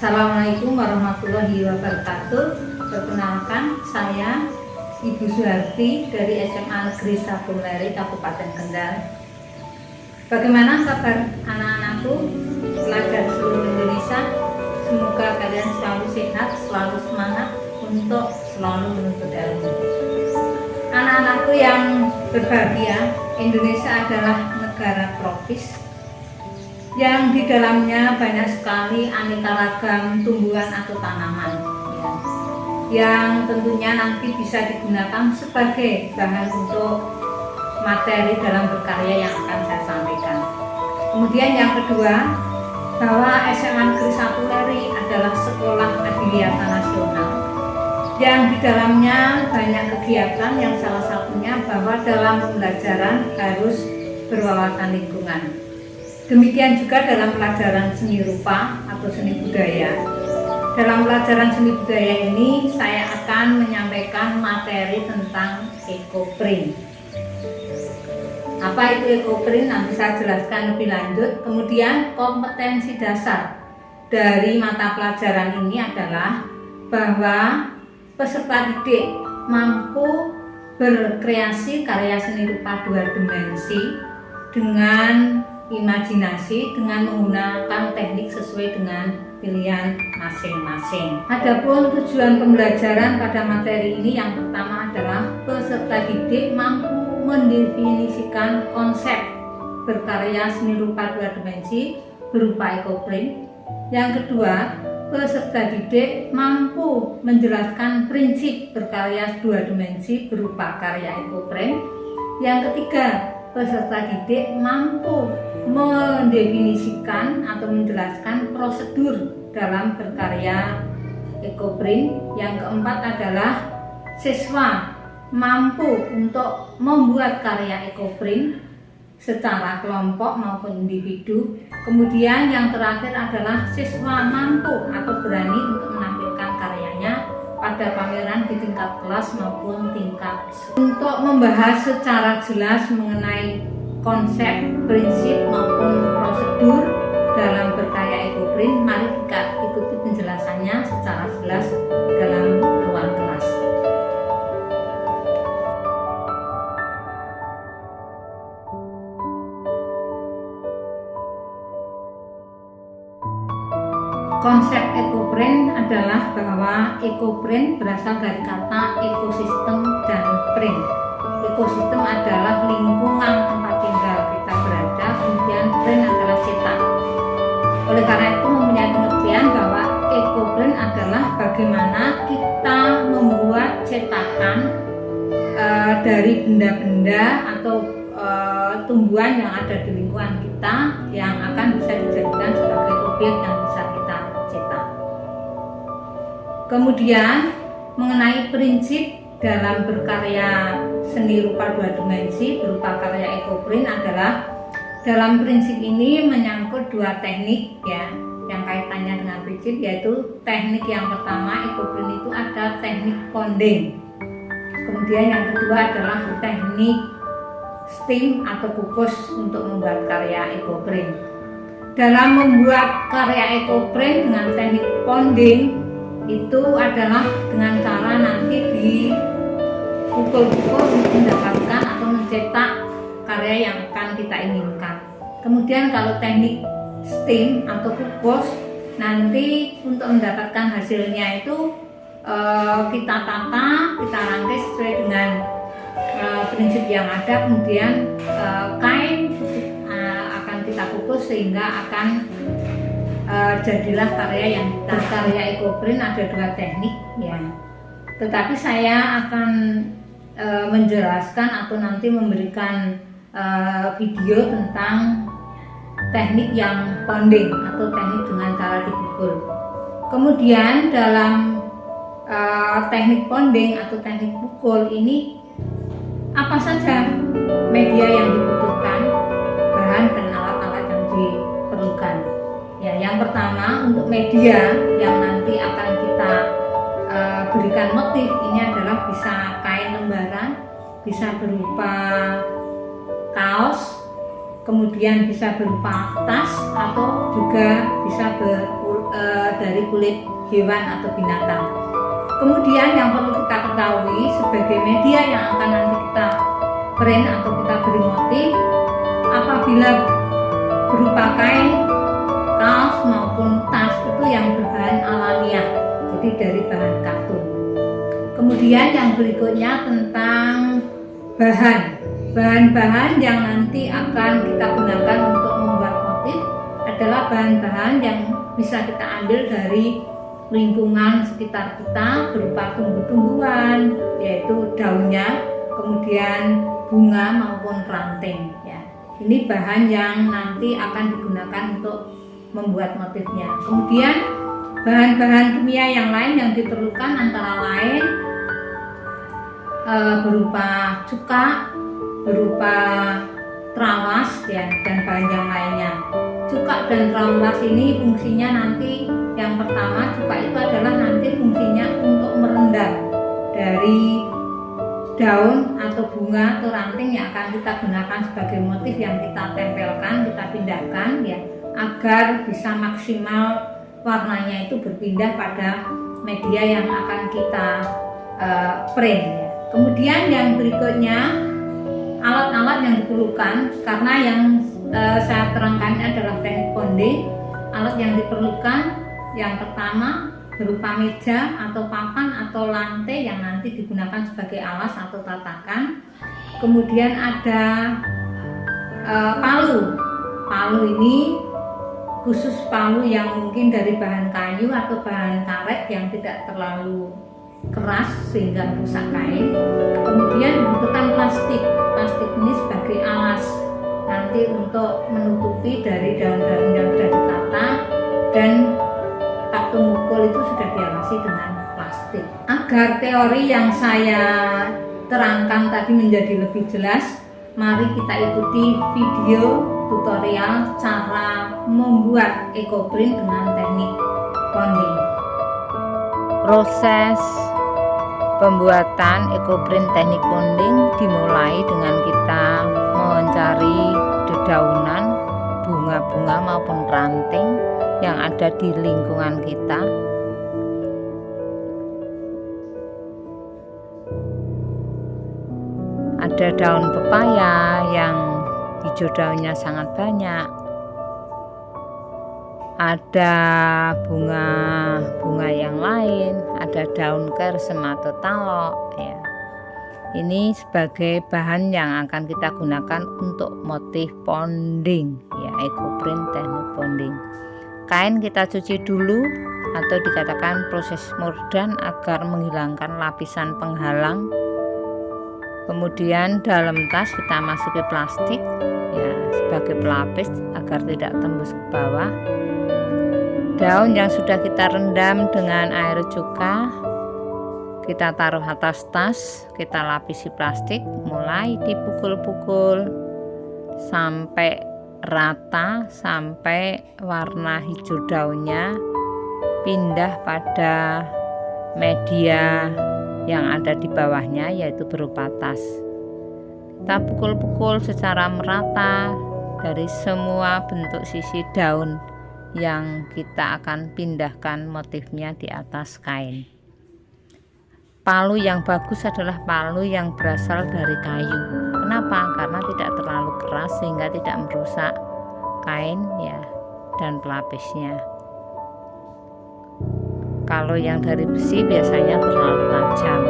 Assalamualaikum warahmatullahi wabarakatuh. Perkenalkan, saya Ibu Suharti dari SMA Negeri 1 Mlere, Kabupaten Kendal. Bagaimana kabar anak-anakku, pelajar seluruh Indonesia? Semoga kalian selalu sehat, selalu semangat untuk selalu menuntut ilmu. Anak-anakku yang berbahagia, Indonesia adalah negara tropis yang di dalamnya banyak sekali aneka ragam tumbuhan atau tanaman yang tentunya nanti bisa digunakan sebagai bahan untuk materi dalam berkarya yang akan saya sampaikan. Kemudian yang kedua, bahwa SMA Negeri 1 Mlere adalah sekolah adiwiyata nasional yang di dalamnya banyak kegiatan, yang salah satunya bahwa dalam pembelajaran harus berwawasan lingkungan. Demikian juga dalam pelajaran seni rupa atau seni budaya. Dalam pelajaran seni budaya ini saya akan menyampaikan materi tentang ekoprint. Apa itu ekoprint? Nanti saya jelaskan lebih lanjut. Kemudian kompetensi dasar dari mata pelajaran ini adalah bahwa peserta didik mampu berkreasi karya seni rupa 2 dimensi dengan imajinasi, dengan menggunakan teknik sesuai dengan pilihan masing-masing. Adapun tujuan pembelajaran pada materi ini yang pertama adalah peserta didik mampu mendefinisikan konsep berkarya seni rupa 2 dimensi berupa ekoprint. Yang kedua, peserta didik mampu menjelaskan prinsip berkarya 2 dimensi berupa karya ekoprint. Yang ketiga, peserta didik mampu mendefinisikan atau menjelaskan prosedur dalam berkarya ekoprint. Yang keempat adalah siswa mampu untuk membuat karya ekoprint secara kelompok maupun individu. Kemudian yang terakhir adalah siswa mampu atau berani untuk menampilkan karyanya pada pameran di tingkat kelas maupun tingkat. Untuk membahas secara jelas mengenai konsep, prinsip maupun prosedur dalam berkarya ekoprint, mari kita ikuti penjelasannya secara jelas dalam ruang kelas. Konsep ekoprint adalah bahwa ekoprint berasal dari kata ekosistem dan print. Ekosistem adalah lingkungan tempat tinggal kita berada, kemudian print adalah cetak. Oleh karena itu mempunyai pengertian bahwa ekoprint adalah bagaimana kita membuat cetakan dari benda-benda atau tumbuhan yang ada di lingkungan kita yang akan bisa dijadikan sebagai objek yang bisa kita cetak. Kemudian mengenai prinsip dalam berkarya seni rupa 2 dimensi berupa karya ekoprint adalah dalam prinsip ini menyangkut 2 teknik yang kaitannya dengan prinsip, yaitu teknik yang pertama ekoprint itu ada teknik ponding. Kemudian yang kedua adalah teknik steam atau kukus untuk membuat karya ekoprint. Dalam membuat karya ekoprint dengan teknik ponding itu adalah dengan cara nanti dipukul-pukul untuk mendapatkan atau mencetak karya yang akan kita inginkan. Kemudian kalau teknik steam atau kukus, nanti untuk mendapatkan hasilnya itu kita tata, kita rangkai sesuai dengan prinsip yang ada. Kemudian kain akan kita kukus sehingga akan jadilah karya yang kita. Karya ekoprint ada 2 teknik tetapi saya akan menjelaskan atau nanti memberikan video tentang teknik yang ponding atau teknik dengan cara dipukul. Kemudian dalam teknik ponding atau teknik pukul ini apa saja media yang dibutuhkan, bahan dan alat-alat yang diperlukan. Yang pertama, untuk media yang nanti akan kita berikan motif ini adalah bisa kain lembaran, bisa berupa kaos, kemudian bisa berupa tas atau juga bisa dari kulit hewan atau binatang. Kemudian yang perlu kita ketahui sebagai media yang akan nanti kita print atau kita beri motif, apabila berupa kain, kaos maupun tas itu yang berbahan alamiah, jadi dari bahan katun. Kemudian yang berikutnya tentang bahan-bahan yang nanti akan kita gunakan untuk membuat motif adalah bahan-bahan yang bisa kita ambil dari lingkungan sekitar kita berupa tumbuh-tumbuhan, yaitu daunnya, kemudian bunga maupun ranting ya. Ini bahan yang nanti akan digunakan untuk membuat motifnya. Kemudian bahan-bahan kimia yang lain yang diperlukan antara lain berupa cuka, berupa trawas ya, dan bahan yang lainnya. Cuka dan trawas ini fungsinya nanti yang pertama, cuka itu adalah nanti fungsinya untuk merendam dari daun atau bunga atau ranting yang akan kita gunakan sebagai motif yang kita tempelkan, kita pindahkan ya, agar bisa maksimal warnanya itu berpindah pada media yang akan kita print ya. Kemudian yang berikutnya alat-alat yang diperlukan, karena yang saya terangkan adalah teknik bonding. Alat yang diperlukan yang pertama berupa meja atau papan atau lantai yang nanti digunakan sebagai alas atau tatakan. Kemudian ada palu. Palu ini khusus palu yang mungkin dari bahan kayu atau bahan karet yang tidak terlalu keras sehingga merusak kain. Kemudian dibutuhkan plastik. Plastik ini sebagai alas nanti untuk menutupi dari daun-daun yang sudah ditata, dan waktu mukul itu sudah diawasi dengan plastik. Agar teori yang saya terangkan tadi menjadi lebih jelas, mari kita ikuti video tutorial cara membuat ekoprint dengan teknik bonding. Proses pembuatan ekoprint teknik bonding dimulai dengan kita mencari dedaunan, bunga-bunga maupun ranting yang ada di lingkungan kita. Ada daun pepaya yang hijau daunnya sangat banyak. Ada bunga-bunga yang lain, ada daun kersem atau talok ya. Ini sebagai bahan yang akan kita gunakan untuk motif bonding ya, ekoprint teknik bonding. Kain kita cuci dulu atau dikatakan proses murdan agar menghilangkan lapisan penghalang. Kemudian dalam tas kita masuki plastik ya, sebagai pelapis agar tidak tembus ke bawah. Daun yang sudah kita rendam dengan air cuka kita taruh atas tas, kita lapisi plastik, mulai dipukul-pukul sampai rata, sampai warna hijau daunnya pindah pada media yang ada di bawahnya, yaitu berupa tas. Kita pukul-pukul secara merata dari semua bentuk sisi daun yang kita akan pindahkan motifnya di atas kain. Palu yang bagus adalah palu yang berasal dari kayu. Kenapa? Karena tidak terlalu keras sehingga tidak merusak kain ya dan pelapisnya. Kalau yang dari besi biasanya terlalu tajam.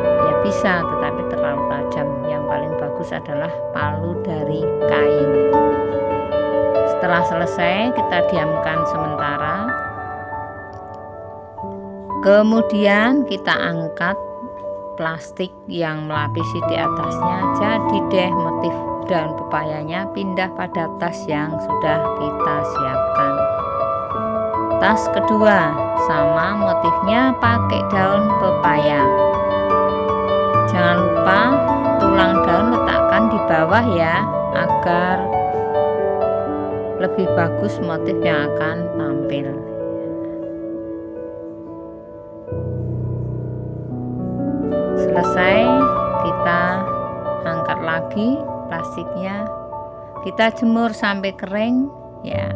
Ya bisa, tetapi terlalu tajam. Yang paling bagus adalah palu dari kayu. Setelah selesai kita diamkan sementara. Kemudian kita angkat plastik yang melapisi di atasnya. Jadi deh motif daun pepayanya pindah pada tas yang sudah kita siapkan. Tas kedua sama motifnya pakai daun pepaya. Jangan lupa tulang daun letakkan di bawah ya, agar lebih bagus motif yang akan tampil. Selesai, kita angkat lagi plastiknya, kita jemur sampai kering ya.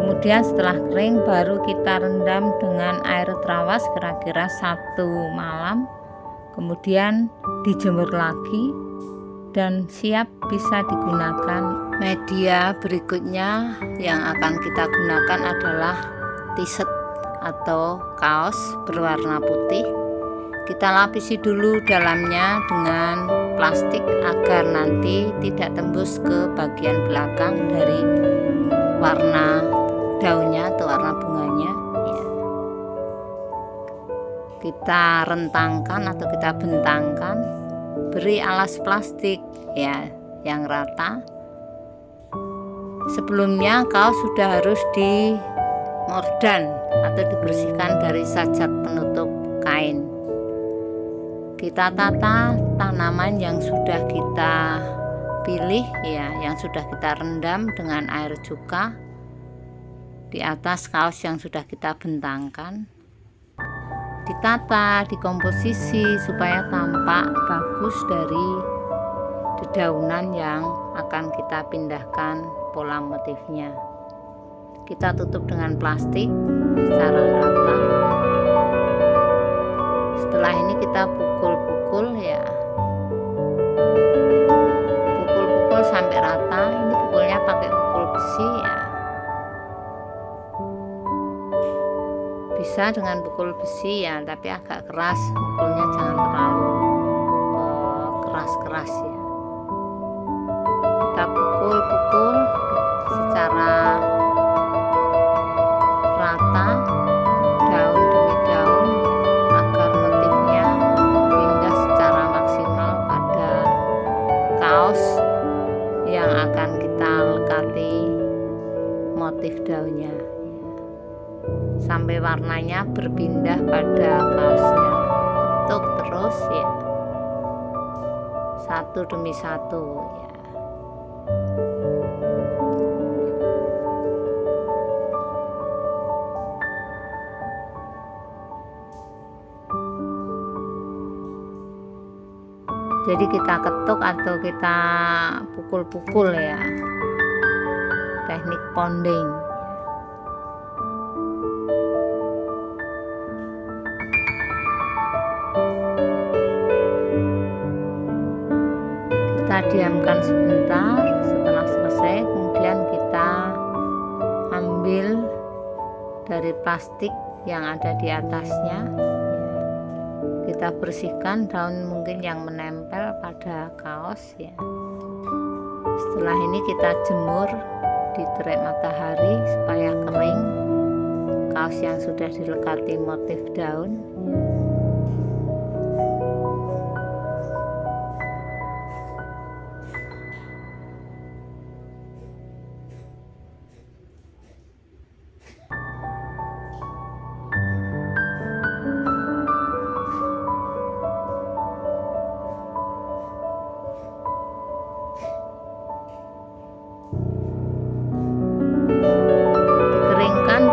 Kemudian setelah kering baru kita rendam dengan air terawas kira-kira 1 malam. Kemudian dijemur lagi dan siap bisa digunakan. Media berikutnya yang akan kita gunakan adalah t-shirt atau kaos berwarna putih. Kita lapisi dulu dalamnya dengan plastik agar nanti tidak tembus ke bagian belakang dari warna daunnya atau warna bunganya. Kita rentangkan atau kita bentangkan, beri alas plastik ya yang rata. Sebelumnya kaos sudah harus dimordan atau dibersihkan dari sajat penutup kain. Kita tata tanaman yang sudah kita pilih ya, yang sudah kita rendam dengan air cuka di atas kaos yang sudah kita bentangkan. Ditata, dikomposisi supaya tampak bagus dari dedaunan yang akan kita pindahkan pola motifnya. Kita tutup dengan plastik secara rata. Setelah ini kita pukul-pukul ya, pukul-pukul sampai rata. Ini pukulnya pakai pukul besi ya, bisa dengan pukul besi ya, tapi agak keras, pukulnya jangan terlalu keras-keras ya. Kita pukul-pukul secara rata, daun demi daun, agar motifnya pindah secara maksimal pada kaos yang akan kita lekati motif daunnya, sampai warnanya berpindah pada kaosnya. Tutup terus ya, satu demi satu ya. Jadi kita ketuk atau kita pukul-pukul ya, teknik ponding. Kita diamkan sebentar. Setelah selesai kemudian kita ambil dari plastik yang ada di atasnya, kita bersihkan daun mungkin yang menempel pada kaos ya. Setelah ini kita jemur di terik matahari supaya kering kaos yang sudah dilekati motif daun.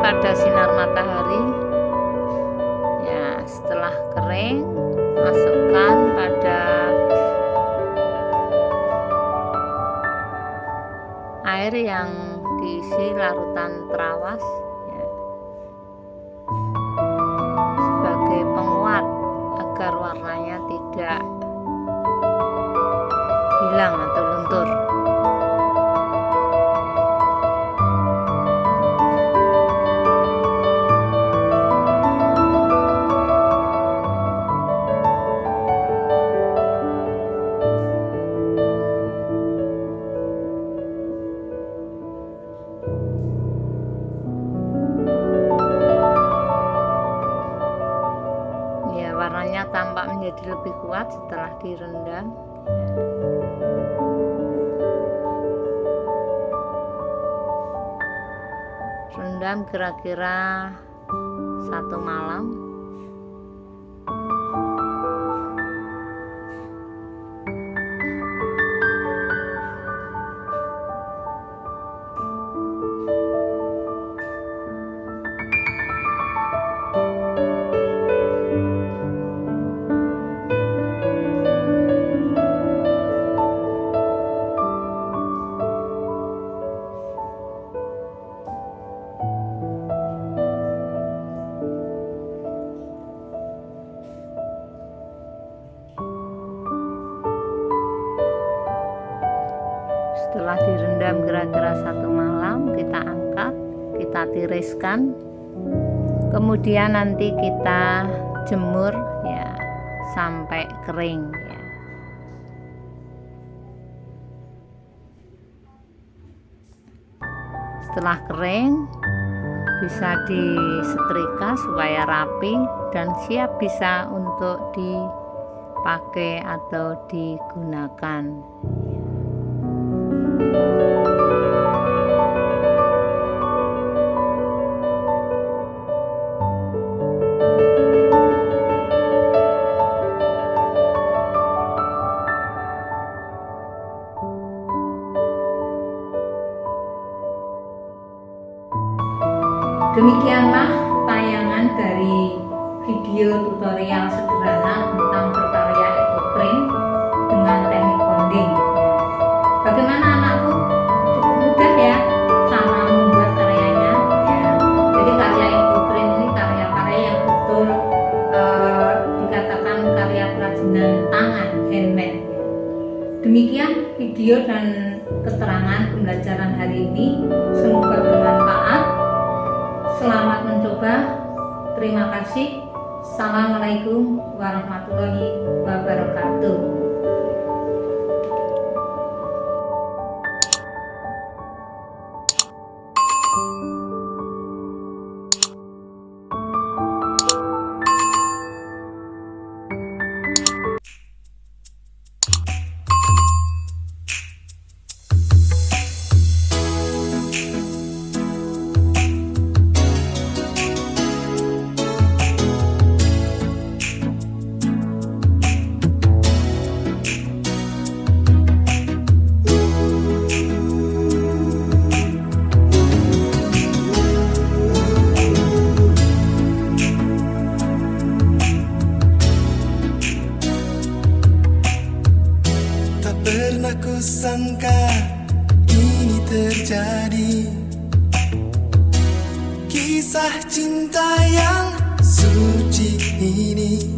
Pada sinar matahari ya. Setelah kering, masukkan pada air yang diisi larutan terawas ya, sebagai penguat agar warnanya tidak hilang atau luntur. Warnanya tampak menjadi lebih kuat setelah direndam. Rendam kira-kira 1 malam. tiriskan, kemudian nanti kita jemur ya sampai kering ya. Setelah kering bisa disetrika supaya rapi dan siap bisa untuk dipakai atau digunakan. Demikianlah tayangan dari video tutorial sederhana tentang berkarya ekoprint dengan teknik bonding. Bagaimana anakku? Cukup mudah ya cara membuat karyanya ya. Jadi karya ekoprint ini karya-karya yang betul dikatakan karya kerajinan tangan, handmade. Demikian video dan keterangan pembelajaran hari ini, semoga bermanfaat. Selamat mencoba. Terima kasih. Assalamualaikum warahmatullahi wabarakatuh. Pernah kusangka ini terjadi, kisah cinta yang suci ini